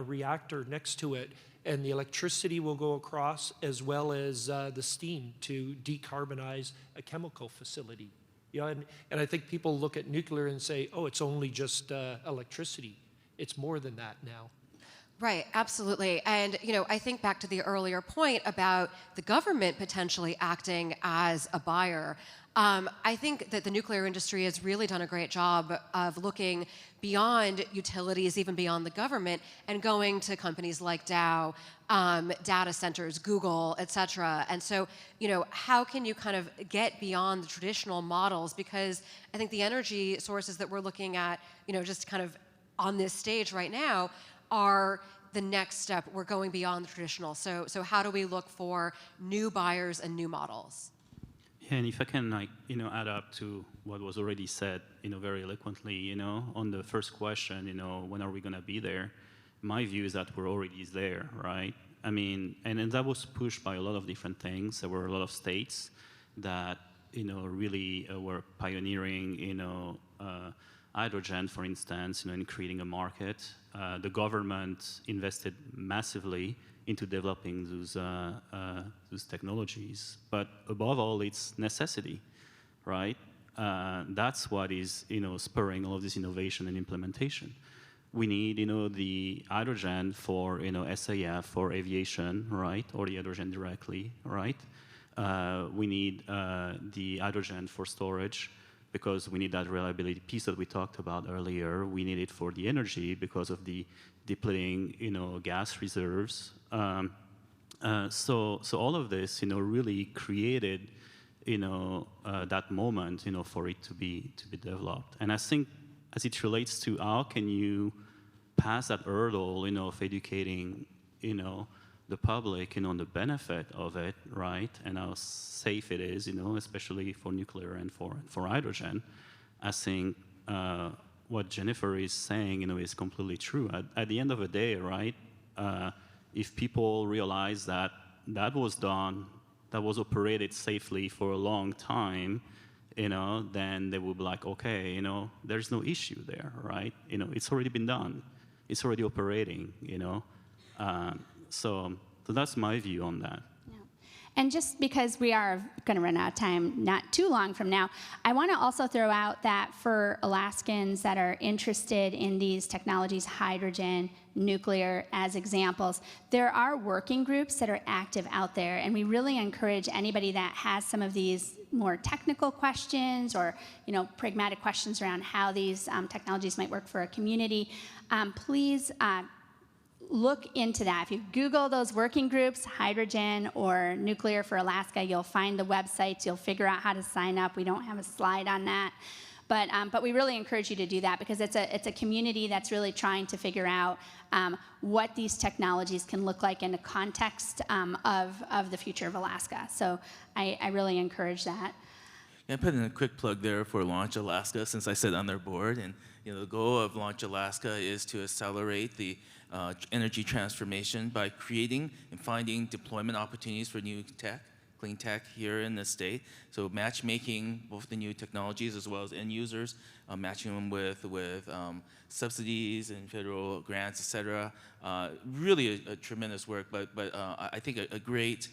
reactor next to it, and the electricity will go across as well as the steam to decarbonize a chemical facility. And I think people look at nuclear and say, oh, it's only just electricity. It's more than that now. Right, absolutely. And, I think back to the earlier point about the government potentially acting as a buyer. I think that the nuclear industry has really done a great job of looking beyond utilities, even beyond the government, and going to companies like Dow, data centers, Google, et cetera. And so, how can you kind of get beyond the traditional models? Because I think the energy sources that we're looking at, just kind of on this stage right now, are the next step. We're going beyond the traditional. So how do we look for new buyers and new models? Yeah, and if I can, add up to what was already said, very eloquently, on the first question, when are we going to be there? My view is that we're already there, right? I mean, and that was pushed by a lot of different things. There were a lot of states that, really were pioneering, hydrogen, for instance, in creating a market. The government invested massively into developing those technologies. But above all, it's necessity, right? That's what is, spurring all of this innovation and implementation. We need, the hydrogen for, SAF, for aviation, right? Or the hydrogen directly, right? We need the hydrogen for storage because we need that reliability piece that we talked about earlier. We need it for the energy because of the depleting, gas reserves. So all of this, really created, that moment, for it to be developed. And I think as it relates to how can you pass that hurdle, of educating, the public, on the benefit of it, right, and how safe it is, especially for nuclear and for hydrogen. I think what Jennifer is saying, is completely true. At the end of the day, right, if people realize that that was done, that was operated safely for a long time, then they will be like, okay, there's no issue there, right? It's already been done. It's already operating, So that's my view on that. Yeah. And just because we are going to run out of time not too long from now, I want to also throw out that for Alaskans that are interested in these technologies, hydrogen, nuclear as examples, there are working groups that are active out there, and we really encourage anybody that has some of these more technical questions or pragmatic questions around how these technologies might work for a community, please look into that. If you Google those working groups, hydrogen or nuclear for Alaska, you'll find the websites. You'll figure out how to sign up. We don't have a slide on that. But we really encourage you to do that because it's a community that's really trying to figure out what these technologies can look like in the context of the future of Alaska. So I really encourage that. Yeah, I put in a quick plug there for Launch Alaska since I sit on their board. And the goal of Launch Alaska is to accelerate the energy transformation by creating and finding deployment opportunities for new tech, clean tech here in the state. So matchmaking both the new technologies as well as end users, matching them with subsidies and federal grants, et cetera. Really a tremendous work, but I think a great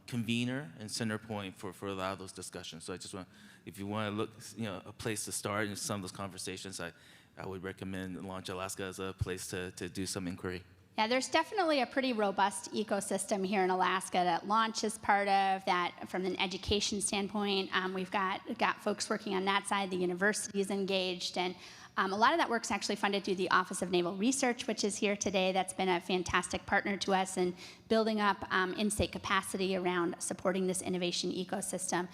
convener and center point for a lot of those discussions. So I just want, if you want to look, a place to start in some of those conversations, I would recommend Launch Alaska as a place to do some inquiry. Yeah, there's definitely a pretty robust ecosystem here in Alaska that Launch is part of, that from an education standpoint, we've got folks working on that side, the university is engaged, and a lot of that work's actually funded through the Office of Naval Research, which is here today. That's been a fantastic partner to us in building up in-state capacity around supporting this innovation ecosystem.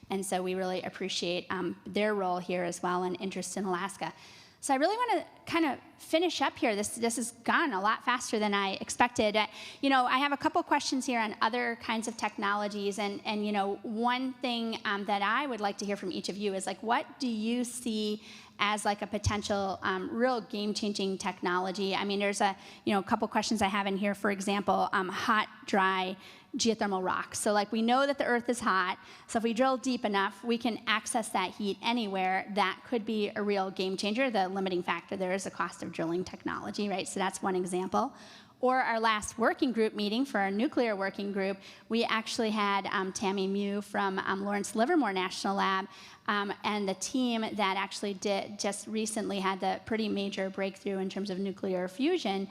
And so we really appreciate their role here as well and interest in Alaska. So I really want to kind of finish up here. This has gone a lot faster than I expected. I have a couple questions here on other kinds of technologies, and one thing that I would like to hear from each of you is what do you see as a potential real game-changing technology? I mean, there's a couple questions I have in here. For example, hot, dry geothermal rocks. So we know that the Earth is hot, so if we drill deep enough, we can access that heat anywhere. That could be a real game changer. The limiting factor there is the cost of drilling technology, right? So that's one example. Or our last working group meeting for our nuclear working group, we actually had Tammy Mew from Lawrence Livermore National Lab, and the team that actually just recently had the pretty major breakthrough in terms of nuclear fusion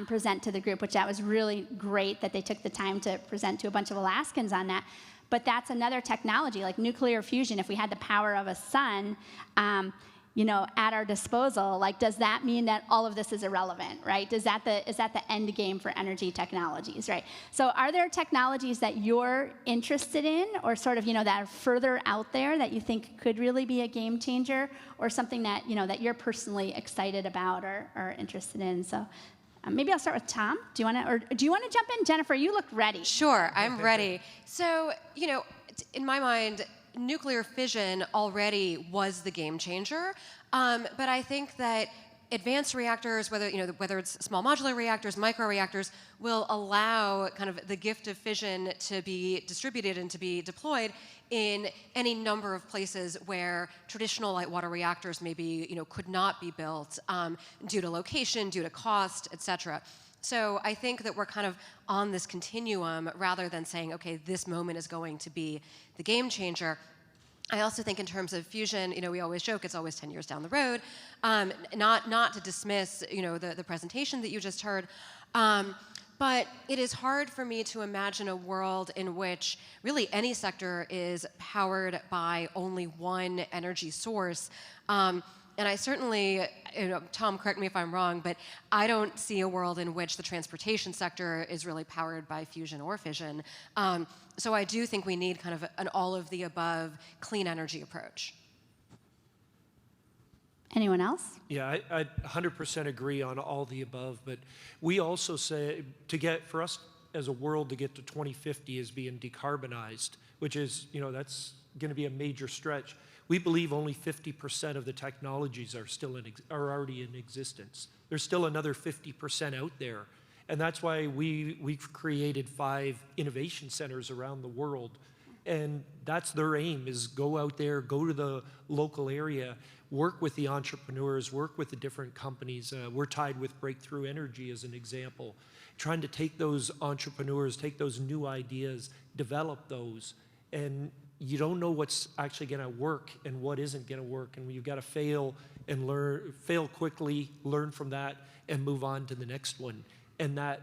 present to the group, which that was really great that they took the time to present to a bunch of Alaskans on that. But that's another technology, like nuclear fusion. If we had the power of a sun, at our disposal, does that mean that all of this is irrelevant, right? Is that the end game for energy technologies, right? So are there technologies that you're interested in or sort of, that are further out there that you think could really be a game changer, or something that, that you're personally excited about or interested in? So maybe I'll start with Tom. Do you want to jump in? Jennifer, you look ready. Sure, I'm ready. So, in my mind, nuclear fission already was the game changer, but I think that advanced reactors, whether it's small modular reactors, micro reactors, will allow kind of the gift of fission to be distributed and to be deployed in any number of places where traditional light water reactors maybe could not be built due to location, due to cost, et cetera. So I think that we're kind of on this continuum rather than saying, okay, this moment is going to be the game changer. I also think in terms of fusion, we always joke it's always 10 years down the road. Not to dismiss, the presentation that you just heard, but it is hard for me to imagine a world in which really any sector is powered by only one energy source. And I certainly, Tom, correct me if I'm wrong, but I don't see a world in which the transportation sector is really powered by fusion or fission. So I do think we need kind of an all-of-the-above clean energy approach. Anyone else? Yeah, I 100% agree on all the above, but we also say for us as a world to get to 2050 as being decarbonized, which is, that's going to be a major stretch. We believe only 50% of the technologies are already in existence. There's still another 50% out there. And that's why we've created 5 innovation centers around the world. And that's their aim, is go out there, go to the local area, work with the entrepreneurs, work with the different companies. We're tied with Breakthrough Energy as an example, trying to take those entrepreneurs, take those new ideas, develop those. And you don't know what's actually going to work and what isn't going to work, and you've got to fail and fail quickly, learn from that, and move on to the next one. And that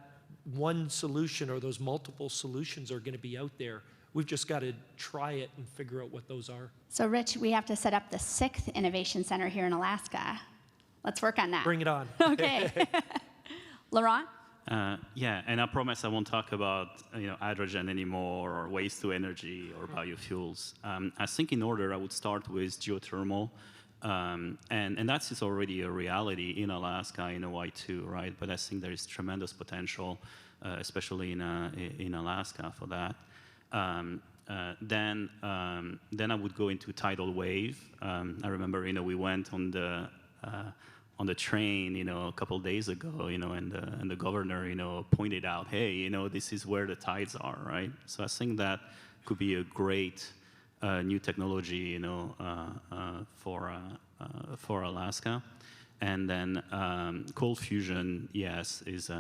one solution or those multiple solutions are going to be out there. We've just got to try it and figure out what those are. So, Rich, we have to set up the 6th Innovation Center here in Alaska. Let's work on that. Bring it on. Okay. Laurent? Yeah, and I promise I won't talk about hydrogen anymore, or waste to energy, or biofuels. I think in order I would start with geothermal, and that's already a reality in Alaska, in Hawaii too, right? But I think there is tremendous potential, especially in Alaska for that. Then I would go into tidal wave. I remember we went on the train, a couple of days ago, and the governor, pointed out, hey, this is where the tides are, right? So I think that could be a great new technology, for Alaska. And then cold fusion, yes, is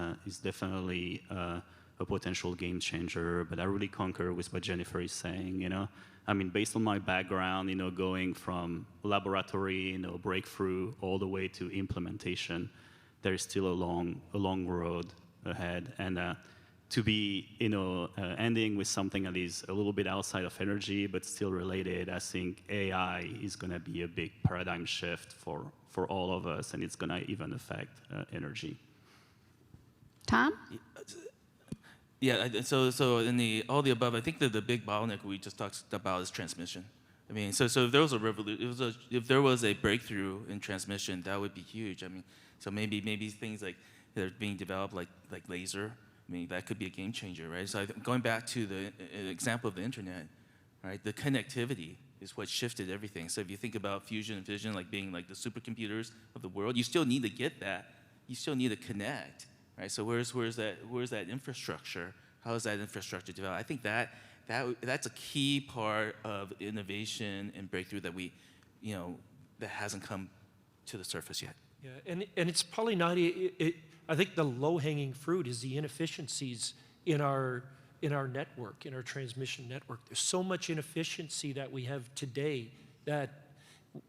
definitely a potential game changer. But I really concur with what Jennifer is saying. I mean, based on my background, going from laboratory, breakthrough, all the way to implementation, there is still a long road ahead. And to be, ending with something that is a little bit outside of energy, but still related, I think AI is going to be a big paradigm shift for all of us, and it's going to even affect energy. Tom? Yeah, so in all the above, I think that the big bottleneck we just talked about is transmission. I mean, so if there was if there was a breakthrough in transmission, that would be huge. I mean, so maybe things like that are being developed, like laser. I mean, that could be a game changer, right? So going back to the example of the internet, right? The connectivity is what shifted everything. So if you think about fusion and fission like being like the supercomputers of the world, you still need to get that. You still need to connect. Right, so where's that infrastructure? How is that infrastructure developed? I think that's a key part of innovation and breakthrough that that hasn't come to the surface yet. Yeah, and it's probably not. I think the low-hanging fruit is the inefficiencies in our network, in our transmission network. There's so much inefficiency that we have today that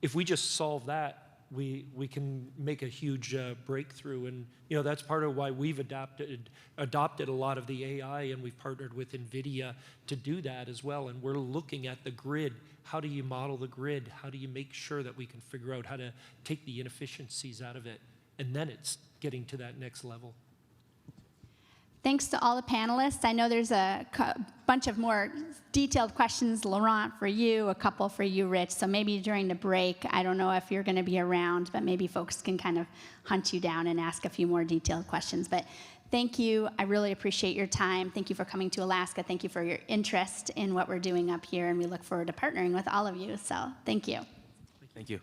if we just solve that, we can make a huge breakthrough. And that's part of why we've adopted a lot of the AI, and we've partnered with NVIDIA to do that as well. And we're looking at the grid. How do you model the grid? How do you make sure that we can figure out how to take the inefficiencies out of it? And then it's getting to that next level. Thanks to all the panelists. I know there's a bunch of more detailed questions, Laurent, for you, a couple for you, Rich. So maybe during the break, I don't know if you're going to be around, but maybe folks can kind of hunt you down and ask a few more detailed questions. But thank you. I really appreciate your time. Thank you for coming to Alaska. Thank you for your interest in what we're doing up here, and we look forward to partnering with all of you. So thank you. Thank you.